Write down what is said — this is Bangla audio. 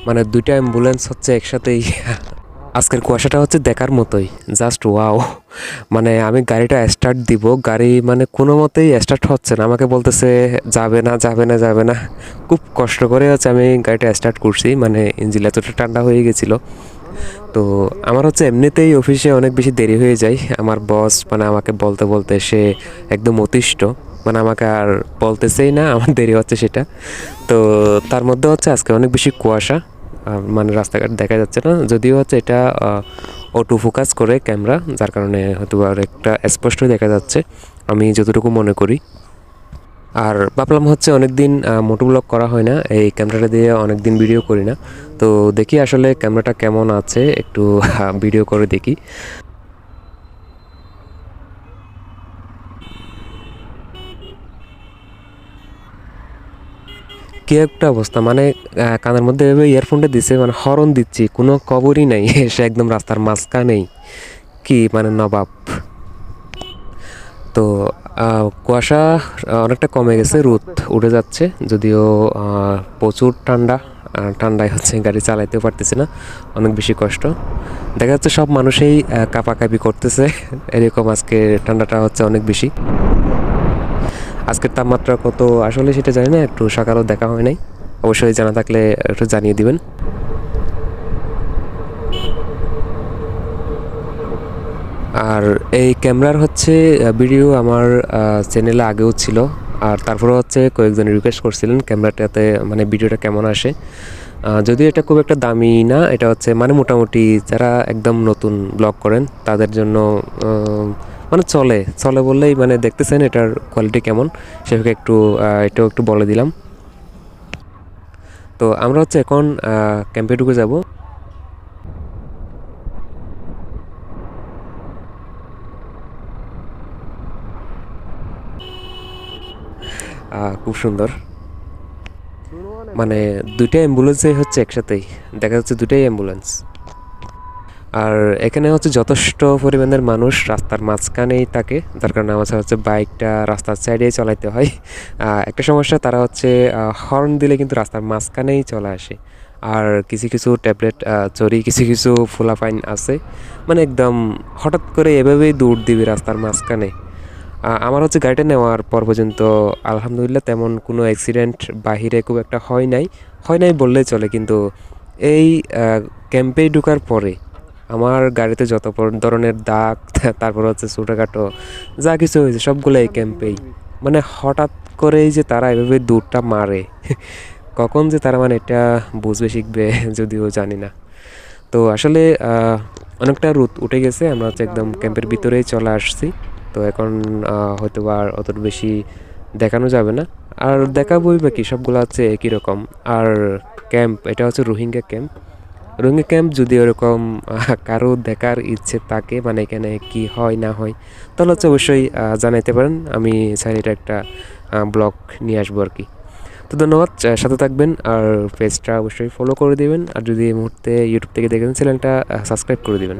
মানে দুইটা অ্যাম্বুলেন্স হচ্ছে একসাথেই। আজকের কুয়াশাটা হচ্ছে দেখার মতোই, জাস্ট ওয়াও। মানে আমি গাড়িটা স্টার্ট দিব, গাড়ি মানে কোনো মতেই স্টার্ট হচ্ছে না, আমাকে বলতেছে যাবে না যাবে না যাবে না। খুব কষ্ট করে হচ্ছে আমি গাড়িটা স্টার্ট করছি, মানে ইঞ্জিন এতটা ঠান্ডা হয়ে গেছিলো। তো আমার হচ্ছে এমনিতেই অফিসে অনেক বেশি দেরি হয়ে যায়। আমার বস মানে আমাকে বলতে বলতে সে একদম অতিষ্ঠ, মানে আমাকে আর বলতেছেই না আমার দেরি হচ্ছে সেটা। তো তার মধ্যে হচ্ছে আজকে অনেক বেশি কুয়াশা, মানে রাস্তাঘাট দেখা যাচ্ছে না, যদিও হচ্ছে এটা অটো ফোকাস করে ক্যামেরা, যার কারণে হয়তো আর একটা স্পষ্ট দেখা যাচ্ছে আমি যতটুকু মনে করি। আর ভাবলাম হচ্ছে অনেক দিন মোটো ব্লগ করা হয় না, এই ক্যামেরাটা দিয়ে অনেক দিন ভিডিও করি না। তো দেখি আসলে ক্যামেরাটা কেমন আছে, একটু ভিডিও করে দেখি। কি একটা অবস্থা, মানে কানের মধ্যে এভাবে ইয়ারফোনটা দিছে, মানে হর্ন দিচ্ছি, কোনো খবরই নাই। সে একদম রাস্তার মাঝখানেই, কি মানে নবাব। তো কুয়াশা অনেকটা কমে গেছে, রোদ উঠে যাচ্ছে, যদিও প্রচুর ঠান্ডা। ঠান্ডায় হচ্ছে গাড়ি চালাইতেও পারতেছে না, অনেক বেশি কষ্ট। দেখা যাচ্ছে সব মানুষই কাঁপাকাঁপি করতেছে। এরকম আজকে ঠান্ডাটা হচ্ছে অনেক বেশি। আজকের তাপমাত্রা কত আসলে সেটা জানি না, একটু সকালেও দেখা হয় নাই, অবশ্যই জানা থাকলে একটু জানিয়ে দিবেন। আর এই ক্যামেরার হচ্ছে ভিডিও আমার চ্যানেলে আগেও ছিল, আর তারপরে হচ্ছে কয়েকজন রিকোয়েস্ট করছিলেন ক্যামেরাটাতে মানে ভিডিওটা কেমন আসে। যদিও এটা খুব একটা দামি না, এটা হচ্ছে মানে মোটামুটি যারা একদম নতুন ব্লগ করেন তাদের জন্য মানে চলে চলে বললেই, মানে দেখতেছেন এটার কোয়ালিটি কেমন, সেভাবে একটু এটাও একটু বলে দিলাম। তো আমরা হচ্ছে এখন ক্যাম্পে ঢুকে যাব। খুব সুন্দর, মানে দুইটা অ্যাম্বুলেন্সই হচ্ছে একসাথেই, দেখা যাচ্ছে দুটাই অ্যাম্বুলেন্স। আর এখানে হচ্ছে যথেষ্ট পরিমাণের মানুষ রাস্তার মাঝখানেই থাকে, যার কারণে আমার হচ্ছে বাইকটা রাস্তার সাইডেই চালাইতে হয়। একটা সমস্যা, তারা হচ্ছে হর্ন দিলে কিন্তু রাস্তার মাঝখানেই চলে আসে। আর কিছু কিছু ট্যাবলেট চড়ি, কিছু কিছু ফুলাফাইন আছে, মানে একদম হঠাৎ করে এভাবেই দৌড় দিবে রাস্তার মাঝখানে। আমার হচ্ছে গাড়িটা নেওয়ার পর পর্যন্ত আলহামদুলিল্লাহ তেমন কোনো অ্যাক্সিডেন্ট বাহিরে খুব একটা হয় নাই, হয় নাই বললেই চলে। কিন্তু এই ক্যাম্পে ঢোকার পরে আমার গাড়িতে যত ধরনের দাগ, তারপর হচ্ছে ছোটোখাটো যা কিছু হয়েছে সবগুলো এই ক্যাম্পেই। মানে হঠাৎ করেই যে তারা এভাবে দৌড়টা মারে, কখন যে তারা মানে এটা বুঝবে শিখবে যদিও জানি না। তো আসলে অনেকটা রোদ উঠে গেছে, আমরা হচ্ছে একদম ক্যাম্পের ভিতরেই চলে আসছি। তো এখন হয়তো আর অত বেশি দেখানো যাবে না, আর দেখাবই বা কি, সবগুলো হচ্ছে একই রকম। আর ক্যাম্প এটা হচ্ছে রোহিঙ্গা ক্যাম্প। রোহিঙ্গা ক্যাম্প যদি ওরকম কারো দেখার ইচ্ছে থাকে, মানে এখানে কি হয় না হয়, তাহলে হচ্ছে অবশ্যই জানাইতে পারেন, আমি চাইলে এটা একটা ব্লগ নিয়ে আসবো আর কি। তো ধন্যবাদ, সাথে থাকবেন, আর পেজটা অবশ্যই ফলো করে দিবেন, আর যদি এই মুহূর্তে ইউটিউব থেকে দেখেন চ্যানেলটা সাবস্ক্রাইব করে দিবেন।